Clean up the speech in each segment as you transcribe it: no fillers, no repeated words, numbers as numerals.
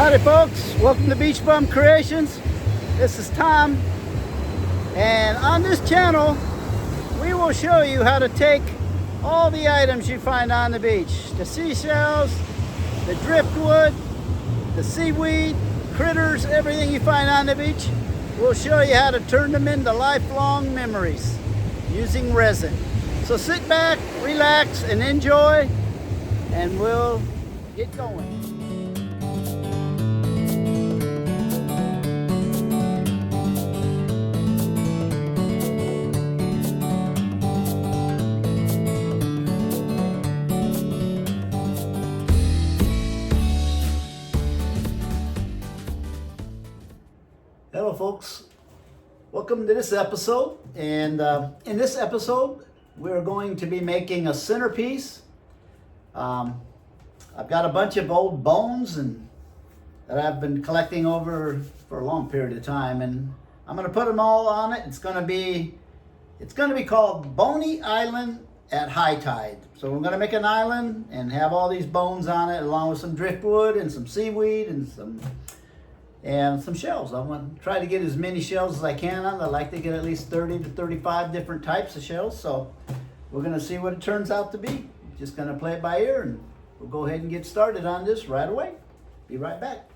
Howdy folks, welcome to Beach Bum Creations. This is Tom, and on this channel we will show you how to take all the items you find on the beach. The seashells, the driftwood, the seaweed, critters, everything you find on the beach. We'll show you how to turn them into lifelong memories using resin. So sit back, relax, and enjoy, and we'll get going. Hello folks, welcome to this episode, and in this episode we're going to be making a centerpiece. I've got a bunch of old bones that I've been collecting over for a long period of time, and I'm going to put them all on it. It's going to be called Boney Island at high tide. So we're going to make an island and have all these bones on it, along with some driftwood and some seaweed and some shells. I want to try to get as many shells as I can on. I like to get at least 30 to 35 different types of shells. So we're going to see what it turns out to be. Just going to play it by ear, and we'll go ahead and get started on this right away. Be right back.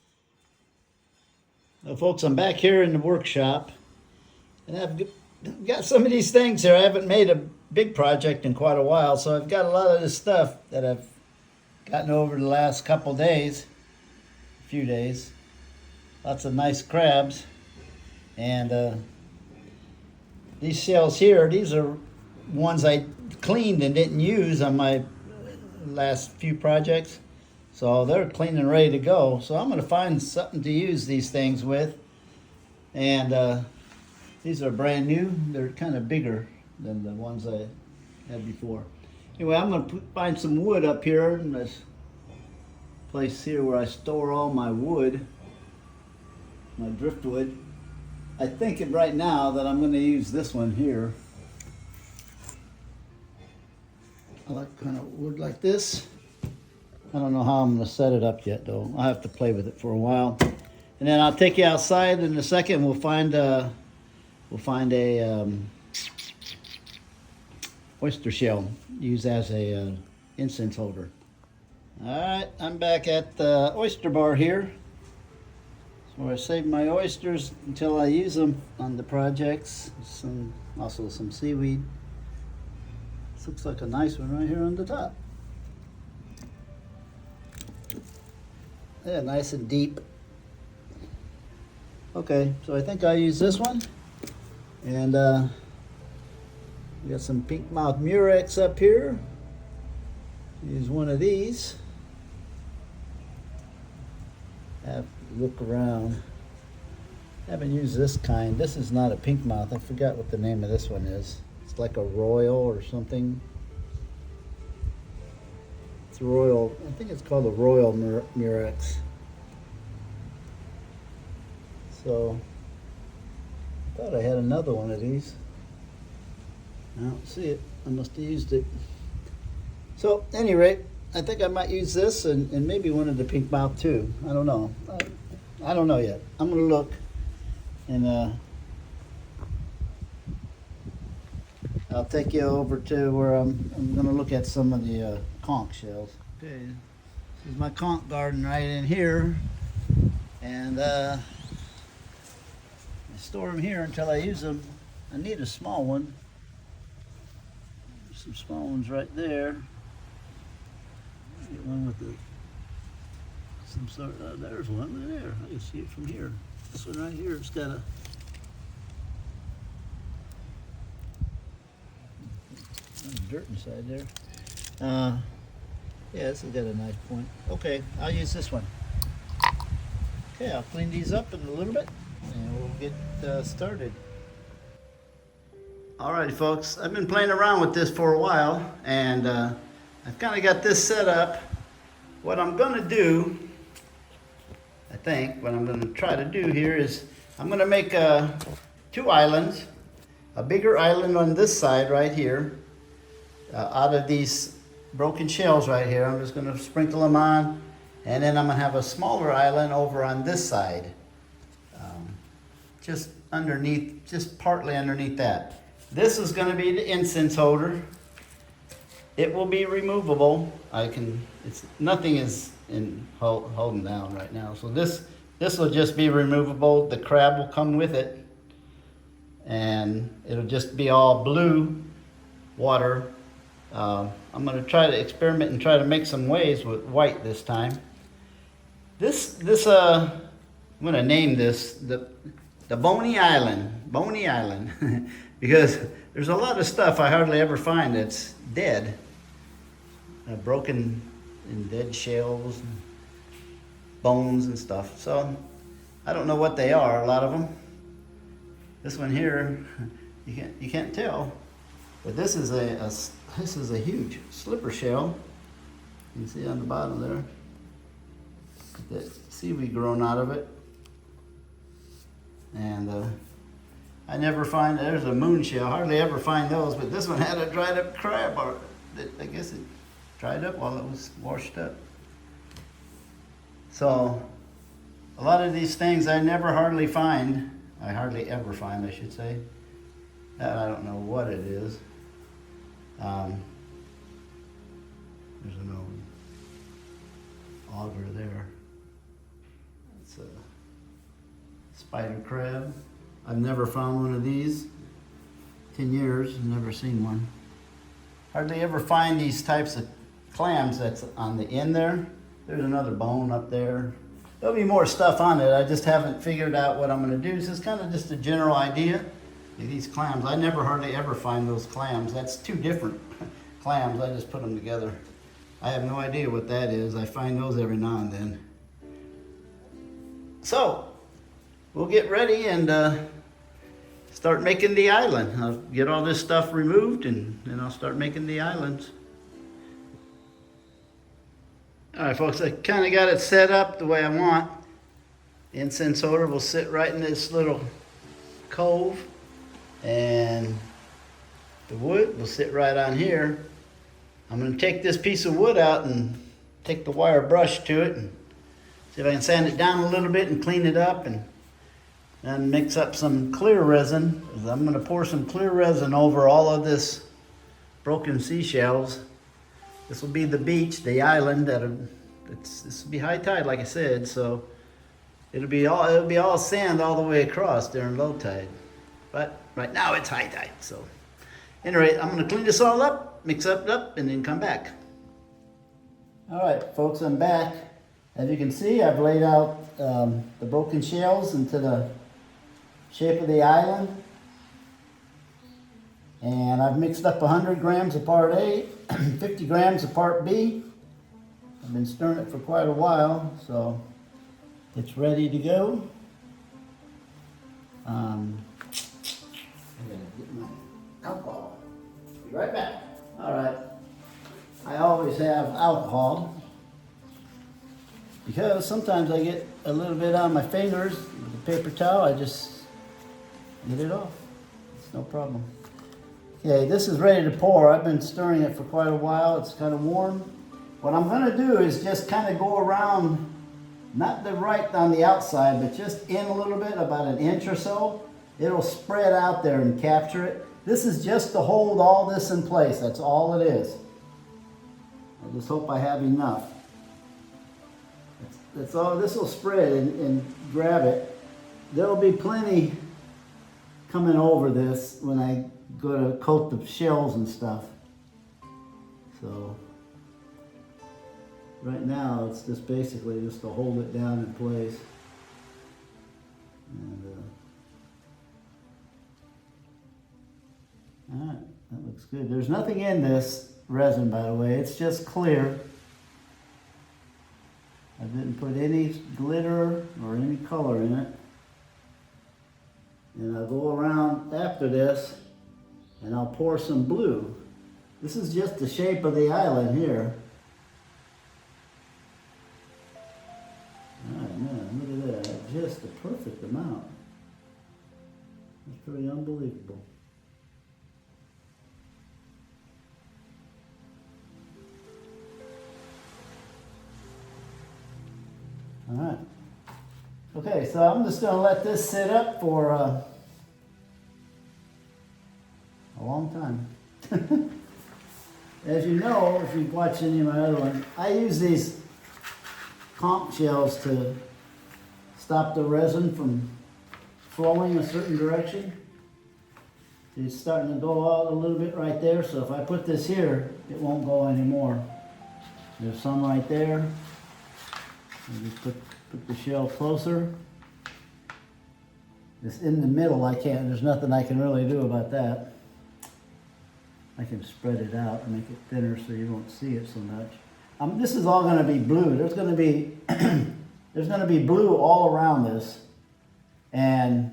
Well, folks, I'm back here in the workshop, and I've got some of these things here. I haven't made a big project in quite a while, so I've got a lot of this stuff that I've gotten over the last few days. Lots of nice crabs, and these shells here, these are ones I cleaned and didn't use on my last few projects, so they're clean and ready to go. So I'm going to find something to use these things with, and these are brand new. They're kind of bigger than the ones I had before. Anyway, I'm going to find some wood up here in this place here where I store all my wood, my driftwood. I think right now that I'm going to use this one here. I like kind of wood like this. I don't know how I'm going to set it up yet though. I'll have to play with it for a while. And then I'll take you outside in a second. We'll find a oyster shell used as a incense holder. All right, I'm back at the oyster bar here. So I save my oysters until I use them on the projects. Also some seaweed. This looks like a nice one right here on the top. Yeah, nice and deep. Okay, so I think I'll use this one. And we got some pink mouth murex up here. Use one of these. Have look around. Haven't used this kind. This is not a pink mouth. I forgot what the name of this one is. It's like a royal or something. It's royal. I think it's called a royal murex. So I thought I had another one of these. I don't see it. I must have used it. So at any rate, I think I might use this and maybe one of the pink mouth too. I don't know. I don't know yet. I'm going to look, and I'll take you over to where I'm going to look at some of the conch shells. Okay, this is my conch garden right in here, and I store them here until I use them. I need a small one. There's some small ones right there. Get one with some sort of, there's one right there. I can see it from here. This one right here, it's got a dirt inside there. Yeah, this has got a nice point. Okay, I'll use this one. Okay, I'll clean these up in a little bit and we'll get started. Alrighty folks, I've been playing around with this for a while, and I've kind of got this set up. What I'm going to do, I think, what I'm going to try to do here is I'm going to make two islands. A bigger island on this side right here, out of these broken shells right here. I'm just going to sprinkle them on, And then I'm gonna have a smaller island over on this side. Just underneath, just partly underneath that. This is gonna be the incense holder. It will be removable. Nothing is holding down right now. So this will just be removable. The crab will come with it. And it'll just be all blue water. I'm gonna try to experiment and try to make some waves with white this time. I'm gonna name this the Boney Island, because there's a lot of stuff I hardly ever find that's dead, broken and dead shells, and bones and stuff. So I don't know what they are. A lot of them. This one here, you can't tell, but this is a huge slipper shell. You can see on the bottom there, that seaweed growing out of it. And I never find, there's a moon shell, hardly ever find those, but this one had a dried up crab, or I guess it dried up while it was washed up. So a lot of these things I hardly ever find, I should say. I don't know what it is. There's an old auger there. It's a spider crab. I've never found one of these. 10 years, never seen one. Hardly ever find these types of clams that's on the end there. There's another bone up there. There'll be more stuff on it. I just haven't figured out what I'm gonna do. This is kind of just a general idea. These clams, I hardly ever find those clams. That's two different clams. I just put them together. I have no idea what that is. I find those every now and then. So, we'll get ready and start making the island. I'll get all this stuff removed and then I'll start making the islands. All right, folks, I kind of got it set up the way I want. The incense holder will sit right in this little cove, and the wood will sit right on here. I'm going to take this piece of wood out and take the wire brush to it and see if I can sand it down a little bit and clean it up, and then mix up some clear resin. I'm going to pour some clear resin over all of this broken seashells. This will be the beach, the island. This will be high tide, like I said, so it'll be all sand all the way across during low tide. But right now it's high tide. So anyway, I'm going to clean this all up, mix it up, and then come back. All right, folks, I'm back. As you can see, I've laid out the broken shells into the shape of the island. And I've mixed up 100 grams of part A, 50 grams of part B. I've been stirring it for quite a while, so it's ready to go. I'm gonna get my alcohol. Be right back. All right. I always have alcohol because sometimes I get a little bit on my fingers with a paper towel. I just get it off. It's no problem. Okay, this is ready to pour. I've been stirring it for quite a while. It's kind of warm. What I'm going to do is just kind of go around, not right on the outside, but just in a little bit, about an inch or so. It'll spread out there and capture it. This is just to hold all this in place. That's all it is. I just hope I have enough. That's all. This will spread and grab it. There'll be plenty coming over this when I go to coat the shells and stuff. So right now it's just basically just to hold it down in place. And all right, that looks good. There's nothing in this resin, by the way. It's just clear. I didn't put any glitter or any color in it. And I'll go around after this and I'll pour some blue. This is just the shape of the island here. All right, man, look at that. Just the perfect amount. That's pretty unbelievable. All right. Okay, so I'm just gonna let this sit up for a long time. As you know, if you've watched any of my other ones, I use these conch shells to stop the resin from flowing a certain direction. It's starting to go out a little bit right there, so if I put this here, it won't go anymore. There's some right there. I just put the shell closer. It's in the middle, there's nothing I can really do about that. I can spread it out and make it thinner so you won't see it so much. This is all going to be blue. There's going to be there's going to be blue all around this, and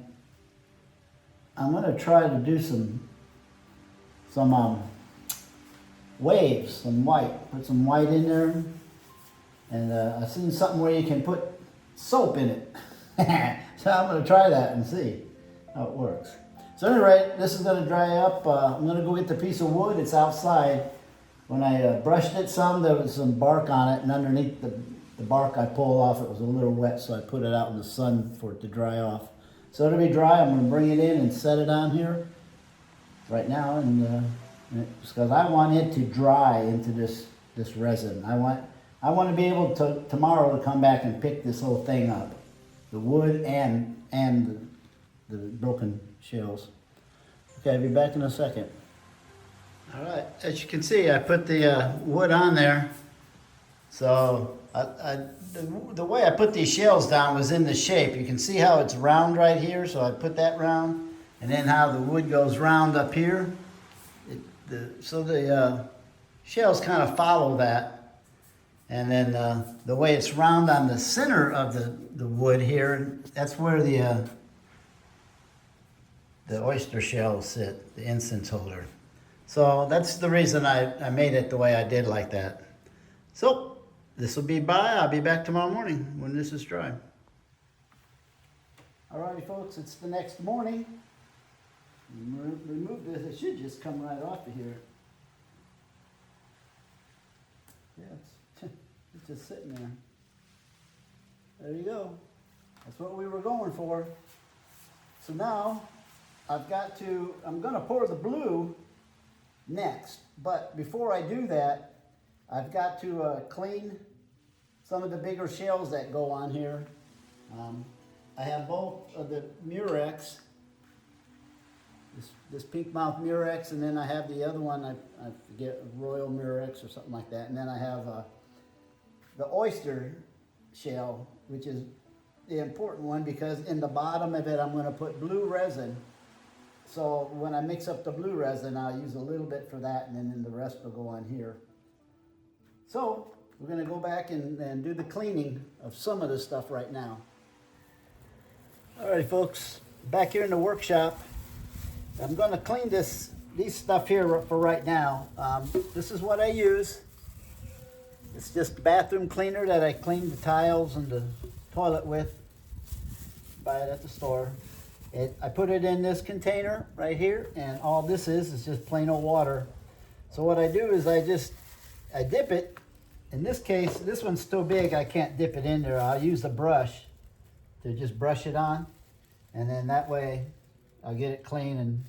I'm going to try to do some waves, some white. Put some white in there, and I've seen something where you can put soap in it. So I'm going to try that and see how it works. So anyway, this is going to dry up. I'm going to go get the piece of wood. It's outside. When I brushed it some, there was some bark on it, and underneath the bark I pulled off, it was a little wet, so I put it out in the sun for it to dry off. So it'll be dry. I'm going to bring it in and set it on here right now, and because I want it to dry into this resin. I want to be able to tomorrow to come back and pick this whole thing up, the wood and the broken shells. Okay, I'll be back in a second. All right, as you can see, I put the wood on there. So the way I put these shells down was in the shape. You can see how it's round right here, so I put that round, and then how the wood goes round up here. So the shells kind of follow that, and then the way it's round on the center of the wood here, that's where the oyster shells sit, the incense holder. So that's the reason I made it the way I did like that. So this will be by. I'll be back tomorrow morning when this is dry. Alrighty folks, it's the next morning. Remove this, it should just come right off of here. Yeah, it's just sitting there. There you go. That's what we were going for. So now I'm going to pour the blue next, but before I do that, I've got to clean some of the bigger shells that go on here. I have both of the Murex, this pink mouth Murex, and then I have the other one, I forget, Royal Murex or something like that, and then I have the oyster shell, which is the important one because in the bottom of it I'm going to put blue resin. So when I mix up the blue resin, I'll use a little bit for that, and then the rest will go on here. So we're going to go back and do the cleaning of some of this stuff right now. All right, folks, back here in the workshop. I'm going to clean these stuff here for right now. This is what I use. It's just bathroom cleaner that I clean the tiles and the toilet with. Buy it at the store. I put it in this container right here, and all this is just plain old water. So what I do is I dip it. In this case, this one's too big, I can't dip it in there. I'll use a brush to just brush it on, and then that way I'll get it clean and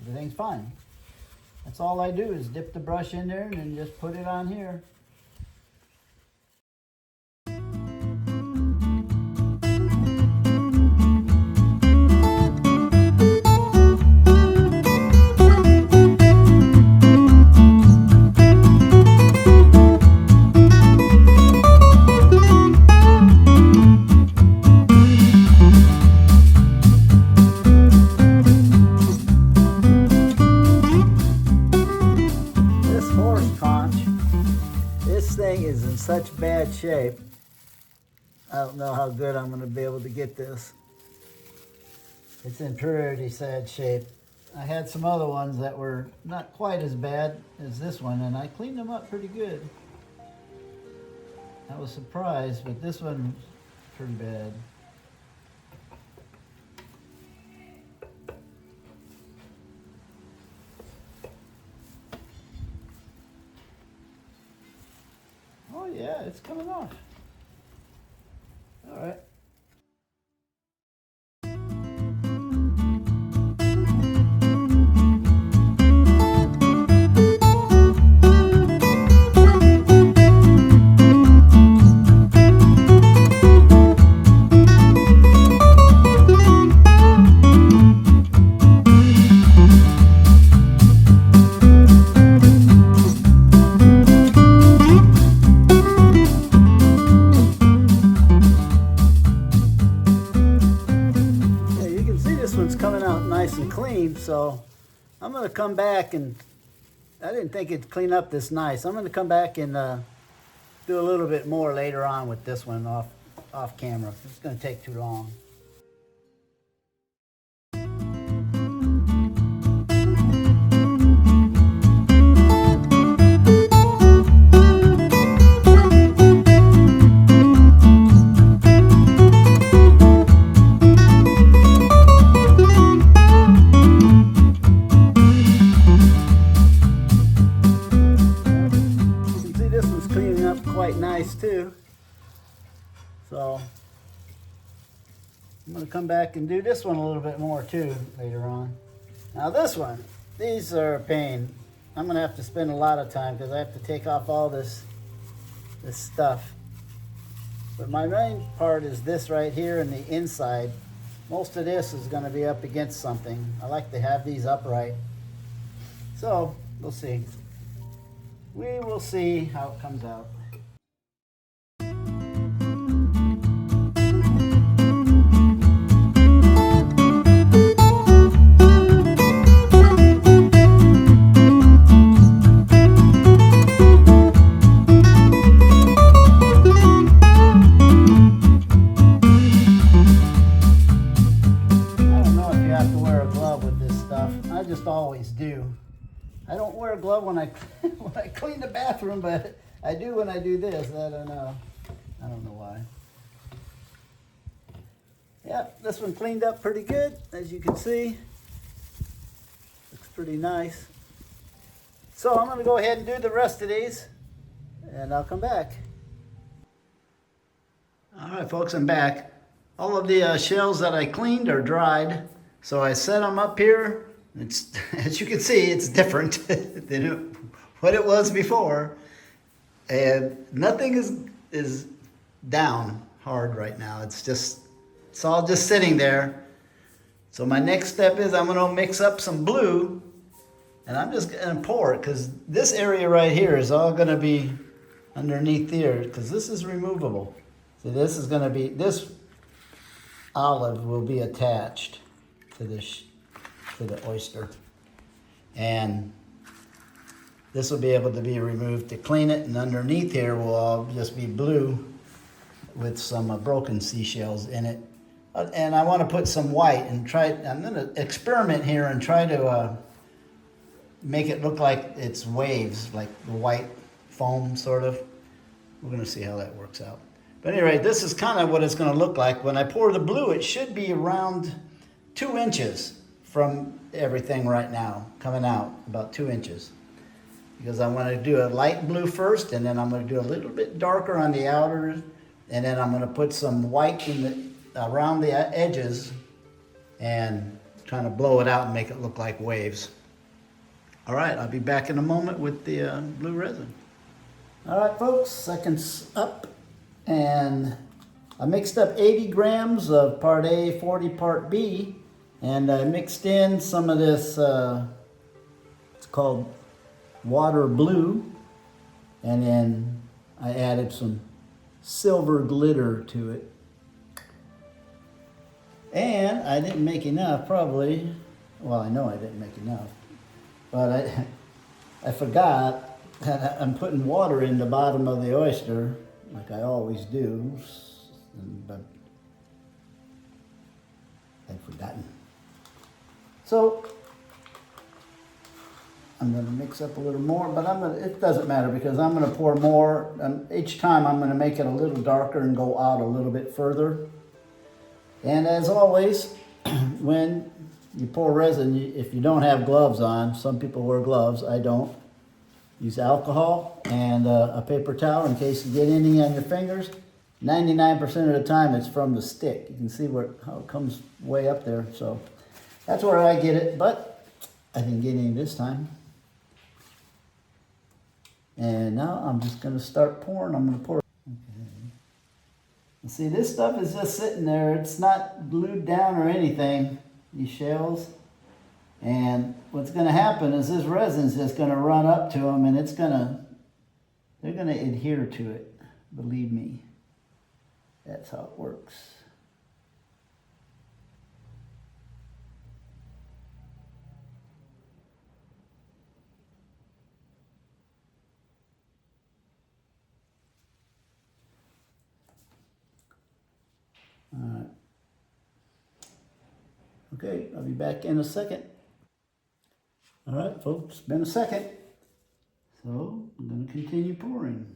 everything's fine. That's all I do is dip the brush in there and then just put it on here. Is in such bad shape. I don't know how good I'm going to be able to get this. It's in pretty sad shape. I had some other ones that were not quite as bad as this one, and I cleaned them up pretty good. I was surprised, but this one's pretty bad. Oh yeah, it's coming off. All right. Coming out nice and clean, so I'm going to come back, and I didn't think it'd clean up this nice. I'm going to come back and do a little bit more later on with this one off camera. It's going to take too long. Nice too. So I'm going to come back and do this one a little bit more too later on. Now this one, these are a pain. I'm going to have to spend a lot of time because I have to take off all this stuff. But my main part is this right here and the inside. Most of this is going to be up against something. I like to have these upright. So we'll see. We will see how it comes out. Always do. I don't wear a glove when I when I clean the bathroom, but I do when I do this. I don't know why. Yep, this one cleaned up pretty good, as you can see. Looks pretty nice. So I'm going to go ahead and do the rest of these, and I'll come back. All right, folks, I'm back. All of the shells that I cleaned are dried, so I set them up here. It's, as you can see, it's different than what it was before, and nothing is down hard right now. It's all just sitting there. So my next step is I'm going to mix up some blue, and I'm just going to pour it because this area right here is all going to be underneath here because this is removable. So this is going to be, this olive will be attached to this, to the oyster, and this will be able to be removed to clean it, and underneath here will all just be blue with some broken seashells in it. And I want to put some white and try, I'm going to experiment here and try to make it look like it's waves, like the white foam sort of. We're going to see how that works out. But anyway, this is kind of what it's going to look like. When I pour the blue, it should be around 2 inches from everything right now, coming out about 2 inches. Because I want to do a light blue first, and then I'm going to do a little bit darker on the outer, and then I'm going to put some white in the, around the edges and trying to blow it out and make it look like waves. All right, I'll be back in a moment with the blue resin. All right, folks, seconds up, and I mixed up 80 grams of part A, 40 part B, and I mixed in some of this, it's called water blue, and then I added some silver glitter to it. And I didn't make enough, probably. Well, I know I didn't make enough, but I forgot that I'm putting water in the bottom of the oyster, like I always do, but I'd forgotten. So I'm going to mix up a little more, but it doesn't matter because I'm going to pour more. Each time I'm going to make it a little darker and go out a little bit further. And as always, when you pour resin, if you don't have gloves on, some people wear gloves, I don't. Use alcohol and a paper towel in case you get anything on your fingers. 99% of the time it's from the stick. You can see how it comes way up there. So that's where I get it, but I didn't get any this time. And now I'm just gonna start pouring. I'm gonna pour. Okay. See, this stuff is just sitting there. It's not glued down or anything, these shells. And what's gonna happen is this resin's just gonna run up to them, and they're gonna adhere to it. Believe me, that's how it works. All right. Okay, I'll be back in a second. All right, folks, it's been a second. So I'm going to continue pouring.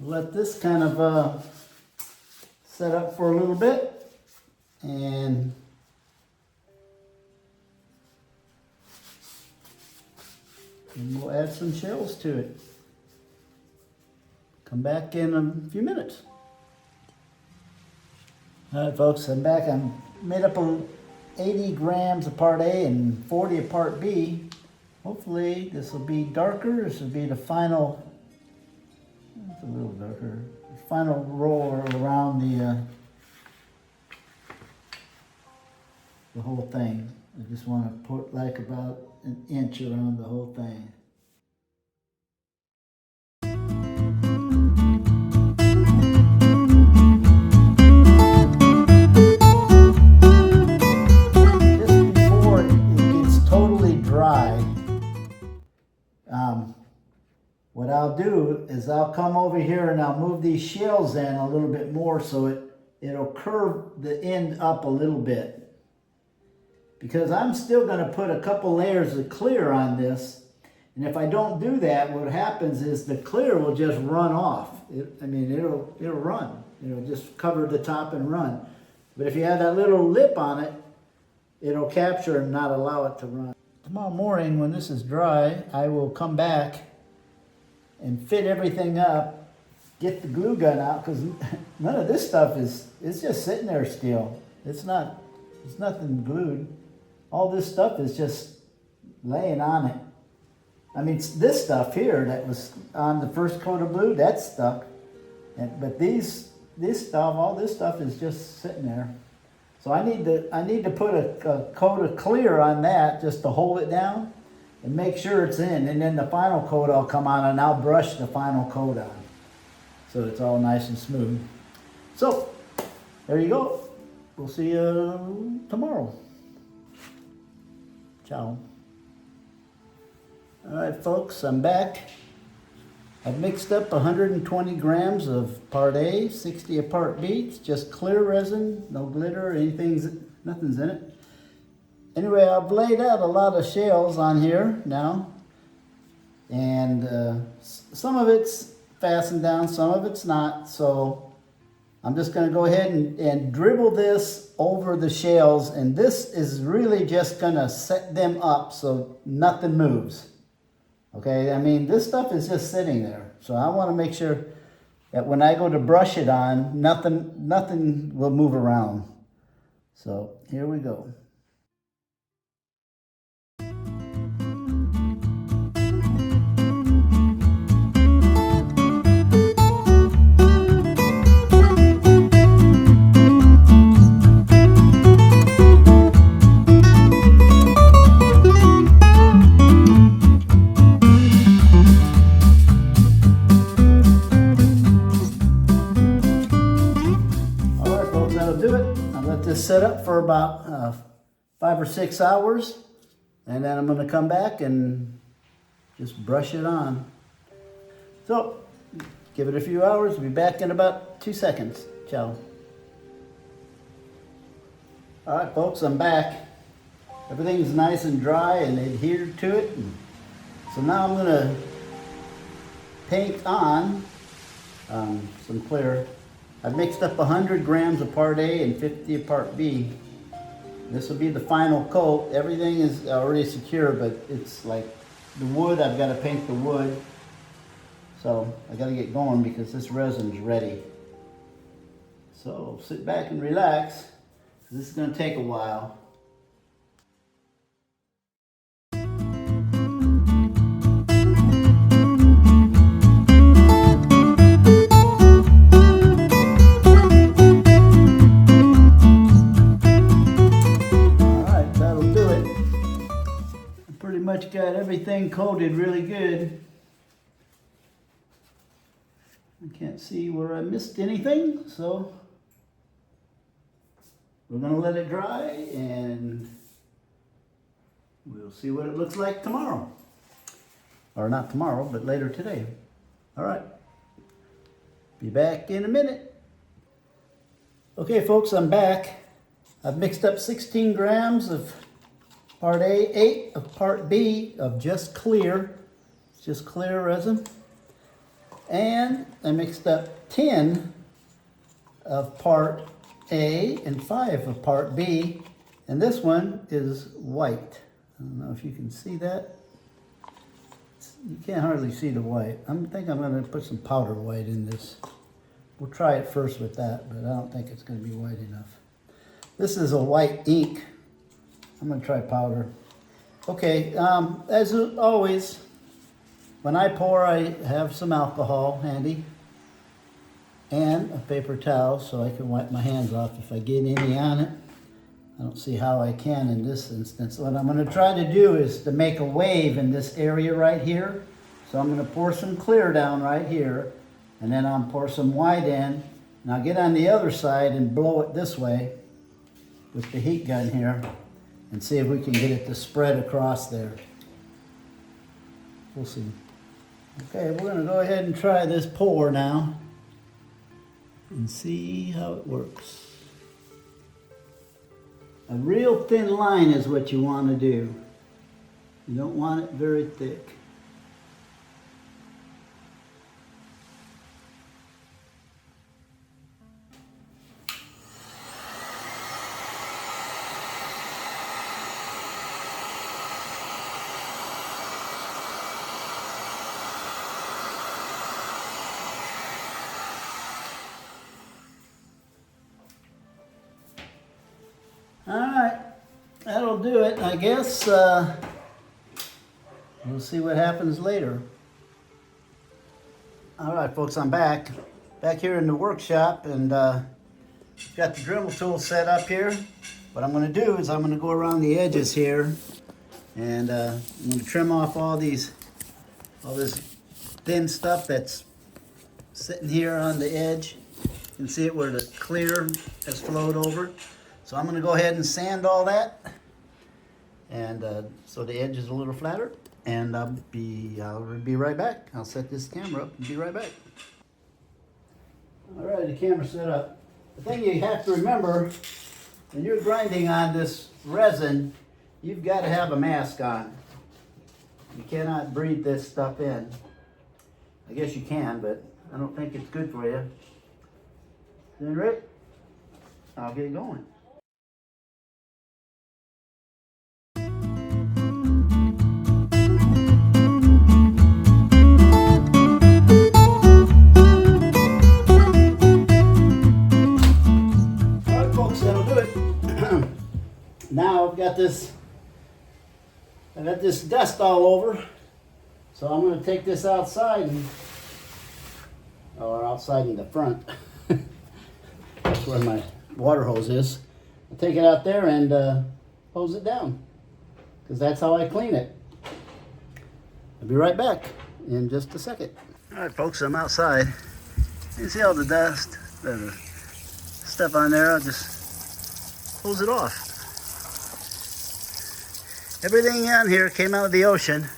Let this kind of set up for a little bit, and we'll add some shells to it. Come back in a few minutes. All right, folks, I'm back. I'm made up of 80 grams of part A and 40 of part B. Hopefully this will be darker. This will be the final. It's a little darker. Final roll around the whole thing. I just want to put like about an inch around the whole thing. Just before it gets totally dry, what I'll do is I'll come over here and I'll move these shells in a little bit more so it'll curve the end up a little bit. Because I'm still going to put a couple layers of clear on this. And if I don't do that, what happens is the clear will just run off. It'll run. It'll just cover the top and run. But if you have that little lip on it, it'll capture and not allow it to run. Tomorrow morning when this is dry, I will come back and fit everything up, get the glue gun out, because none of this stuff it's just sitting there still. It's nothing glued. All this stuff is just laying on it. I mean, this stuff here that was on the first coat of glue, that's stuck. But all this stuff is just sitting there. So I need to put a coat of clear on that just to hold it down and make sure it's in. And then the final coat will come on and I'll brush the final coat on. So it's all nice and smooth. So there you go. We'll see you tomorrow. Ciao. All right, folks, I'm back. I've mixed up 120 grams of part A, 60 of part B. It's just clear resin, no glitter, nothing's in it. Anyway, I've laid out a lot of shells on here now. And some of it's fastened down, some of it's not. So I'm just going to go ahead and dribble this over the shells. And this is really just going to set them up so nothing moves. Okay, I mean, this stuff is just sitting there. So I want to make sure that when I go to brush it on, nothing will move around. So here we go. Set up for about 5 or 6 hours, and then I'm going to come back and just brush it on. So give it a few hours. Be back in about 2 seconds. Ciao. All right, folks, I'm back. Everything's nice and dry and adhered to it. So now I'm going to paint on some clear. I've mixed up 100 grams of part A and 50 of part B. This will be the final coat. Everything is already secure, but it's like the wood, I've got to paint the wood. So I got to get going because this resin's ready. So sit back and relax. This is going to take a while. Much got everything coated really good. I can't see where I missed anything, so we're gonna let it dry and we'll see what it looks like tomorrow. Or not tomorrow, but later today. All right, be back in a minute. Okay folks, I'm back. I've mixed up 16 grams of part A, 8 of part B of just clear resin. And I mixed up 10 of part A and 5 of part B. And this one is white. I don't know if you can see that. You can't hardly see the white. I think I'm going to put some powder white in this. We'll try it first with that, but I don't think it's going to be white enough. This is a white ink. I'm going to try powder. Okay, as always, when I pour, I have some alcohol handy and a paper towel so I can wipe my hands off if I get any on it. I don't see how I can in this instance. What I'm going to try to do is to make a wave in this area right here. So I'm going to pour some clear down right here, and then I'll pour some white in, and I'll get on the other side and blow it this way with the heat gun here. And see if we can get it to spread across there. We'll see. Okay, we're going to go ahead and try this pour now and see how it works. A real thin line is what you want to do. You don't want it very thick. All right, that'll do it, I guess. We'll see what happens later. All right, folks, I'm back here in the workshop, and got the Dremel tool set up here. What I'm going to do is I'm going to go around the edges here, and I'm going to trim off all this thin stuff that's sitting here on the edge. You can see it where the clear has flowed over. So I'm going to go ahead and sand all that, and so the edge is a little flatter, and I'll be right back. I'll set this camera up and be right back. All right, the camera's set up. The thing you have to remember, when you're grinding on this resin, you've got to have a mask on. You cannot breathe this stuff in. I guess you can, but I don't think it's good for you. Then Rick, I'll get going. Now I've got this dust all over, so I'm going to take this outside, or outside in the front. That's where my water hose is. I'll take it out there and hose it down, because that's how I clean it. I'll be right back in just a second. All right, folks, I'm outside. You see all the dust, the stuff on there. I'll just hose it off. Everything on here came out of the ocean,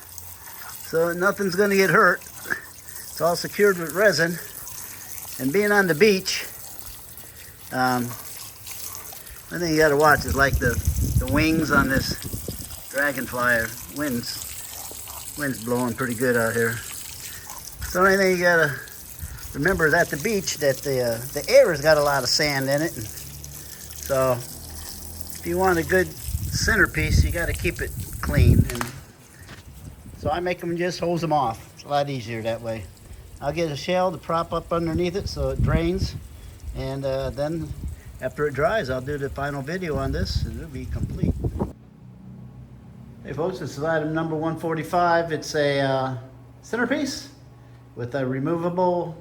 so nothing's going to get hurt. It's all secured with resin. And being on the beach, one thing you got to watch is like the wings on this dragonfly. Wind's blowing pretty good out here. So the only thing you got to remember at the beach that the air has got a lot of sand in it. And so if you want a good centerpiece, you got to keep it clean. And so I make them just hose them off. It's a lot easier that way. I'll get a shell to prop up underneath it so it drains. And then after it dries, I'll do the final video on this and it'll be complete. Hey folks, this is item number 145. It's a centerpiece with a removable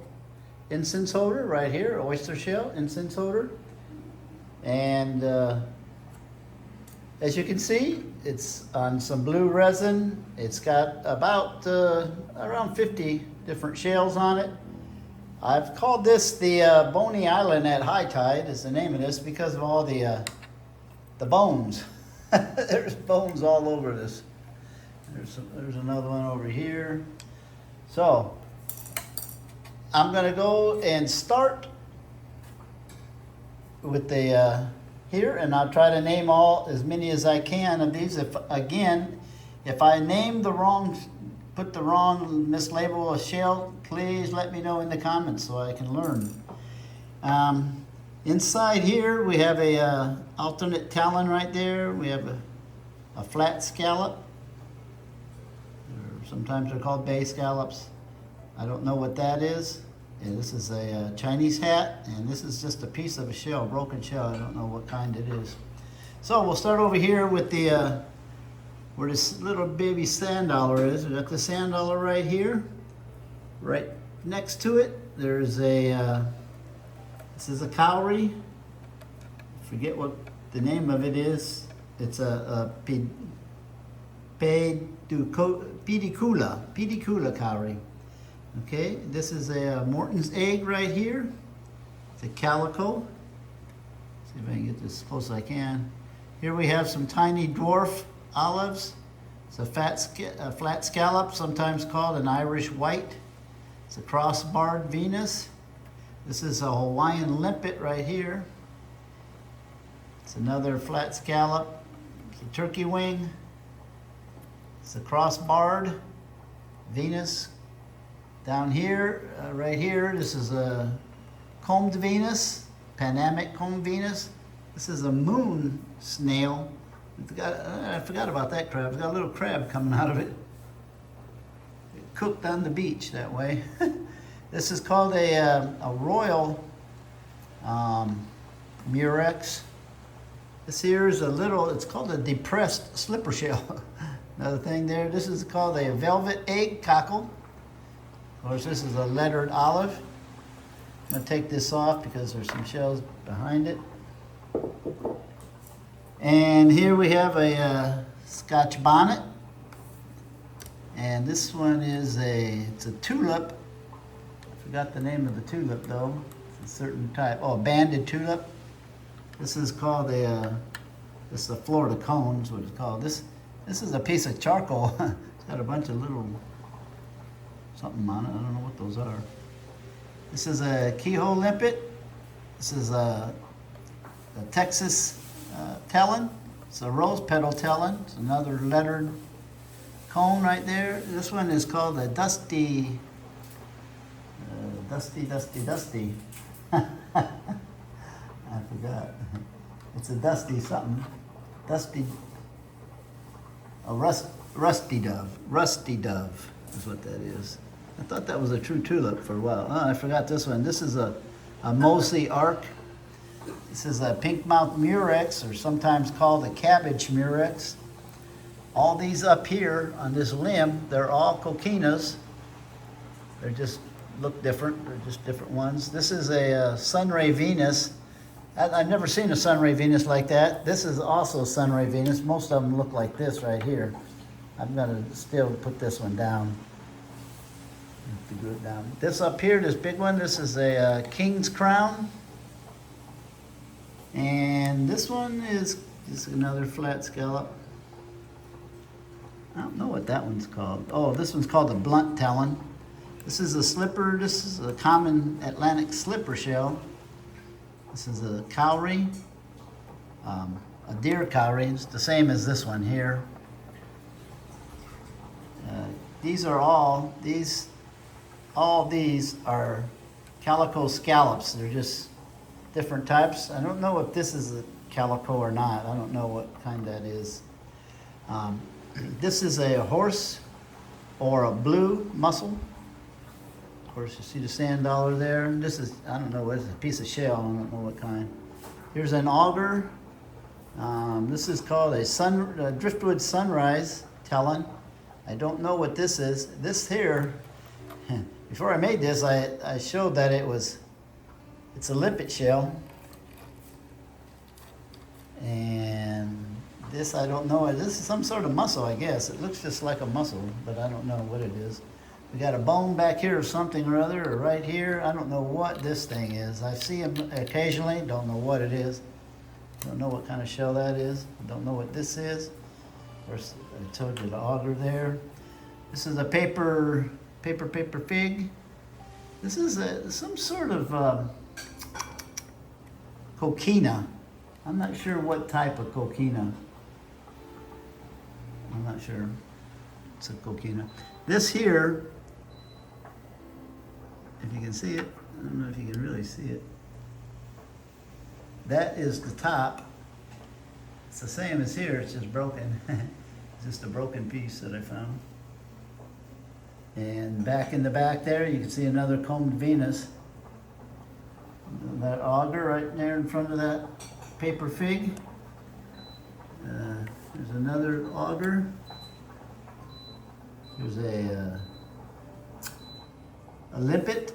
incense holder right here, oyster shell incense holder. And as you can see, it's on some blue resin. It's got about around 50 different shells on it. I've called this the Boney Island at high tide is the name of this because of all the bones. There's bones all over this. There's another one over here. So I'm gonna go and start with the here, and I'll try to name as many as I can of these. If I name the wrong, put the wrong, mislabel a shell, please let me know in the comments so I can learn. Inside here we have a alternate talon right there. We have a flat scallop. Or sometimes they're called bay scallops. I don't know what that is. And this is a Chinese hat, and this is just a piece of a shell, broken shell. I don't know what kind it is. So we'll start over here with the where this little baby sand dollar is. We got the sand dollar right here. Right next to it, there's a this is a cowrie. I forget what the name of it is. It's a pedicula cowrie. Okay, this is a Morton's egg right here. It's a calico. See if I can get this as close as I can. Here we have some tiny dwarf olives. It's a flat scallop, sometimes called an Irish white. It's a cross-barred Venus. This is a Hawaiian limpet right here. It's another flat scallop. It's a turkey wing. It's a cross-barred Venus. Down here, right here, this is a combed Venus, Panamic combed Venus. This is a moon snail. I forgot about that crab. It's got a little crab coming out of it. It cooked on the beach that way. This is called a royal murex. This here is it's called a depressed slipper shell. Another thing there, this is called a velvet egg cockle. Of course, this is a lettered olive. I'm going to take this off because there's some shells behind it. And here we have a Scotch bonnet. And this one is it's a tulip. I forgot the name of the tulip though. It's a certain type. Oh, a banded tulip. This is called this is a Florida cone, is what it's called. This is a piece of charcoal. It's got a bunch of little something on it. I don't know what those are. This is a keyhole limpet. This is a Texas talon. It's a rose petal talon. It's another lettered cone right there. This one is called a dusty. I forgot. It's a dusty something. Rusty dove. Rusty dove is what that is. I thought that was a true tulip for a while. Oh, I forgot this one. This is a Mosley arc. This is a pink mouth murex, or sometimes called a cabbage murex. All these up here on this limb, they're all coquinas. They just look different. They're just different ones. This is a sunray Venus. I've never seen a sunray Venus like that. This is also sunray Venus. Most of them look like this right here. I'm going to still put this one down. To glue it down. This up here, this big one, this is a king's crown. And this one is just another flat scallop. I don't know what that one's called. Oh, this one's called a blunt talon. This is a slipper. This is a common Atlantic slipper shell. This is a cowrie, a deer cowrie. It's the same as this one here. All these are calico scallops. They're just different types. I don't know if this is a calico or not. I don't know what kind that is. This is a horse or a blue mussel. Of course, you see the sand dollar there. This is, I don't know, what is it? A piece of shell. I don't know what kind. Here's an auger. This is called a driftwood sunrise talon. I don't know what this is. This here, before I made this, I showed that it's a limpet shell. And this, I don't know. This is some sort of mussel, I guess. It looks just like a mussel, but I don't know what it is. We got a bone back here or something or other, or right here. I don't know what this thing is. I see them occasionally, don't know what it is. Don't know what kind of shell that is. Don't know what this is. Of course, I told you the auger there. This is a paper fig. This is some sort of coquina. I'm not sure what type of coquina. I'm not sure. It's a coquina. This here, if you can see it, I don't know if you can really see it. That is the top. It's the same as here, it's just broken. It's just a broken piece that I found. And back in the back there, you can see another combed Venus. That auger right there in front of that paper fig. There's another auger. There's a limpet.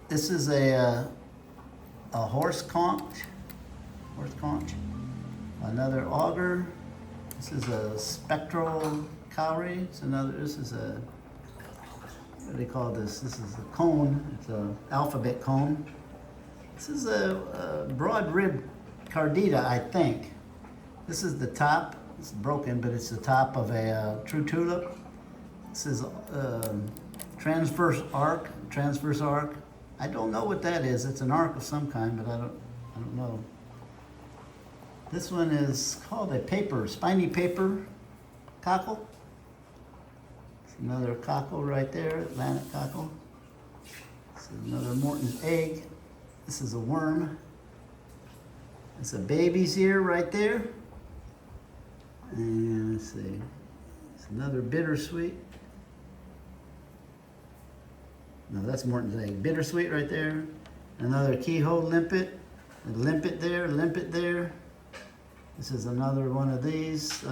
This is a horse conch. Another auger. This is a spectral cowrie. This is a, what do they call this? This is a cone. It's an alphabet cone. This is a broad rib cardita, I think. This is the top. It's broken, but it's the top of a true tulip. This is transverse arc. I don't know what that is. It's an arc of some kind, but I don't know. This one is called a spiny paper cockle. It's another cockle right there, Atlantic cockle. This is another Morton's egg. This is a worm. It's a baby's ear right there. And let's see, it's another bittersweet. No, that's Morton's egg. Bittersweet right there. Another keyhole limpet. A limpet there. This is another one of these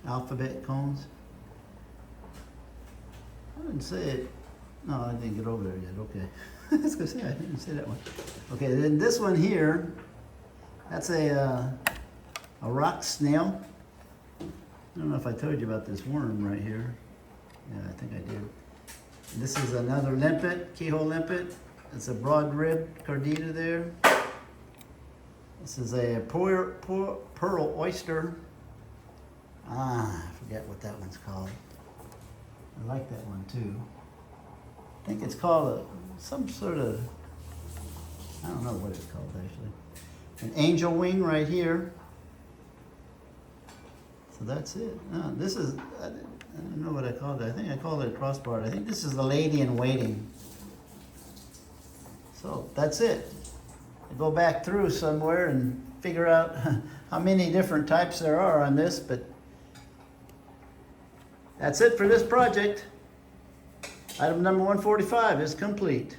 alphabet cones. I didn't say it. No, I didn't get over there yet. Okay. I was gonna say I didn't say that one. Okay, then this one here, that's a rock snail. I don't know if I told you about this worm right here. Yeah, I think I did. This is another limpet, keyhole limpet. It's a broad rib cardita there. This is a pearl oyster. I forget what that one's called. I like that one too. I think it's called some sort of, I don't know what it's called actually. An angel wing right here. So that's it. No, this is, I don't know what I called it. I think I called it a crossbar. I think this is the lady in waiting. So that's it. I go back through somewhere and figure out how many different types there are on this, but that's it for this project. Item number 145 is complete.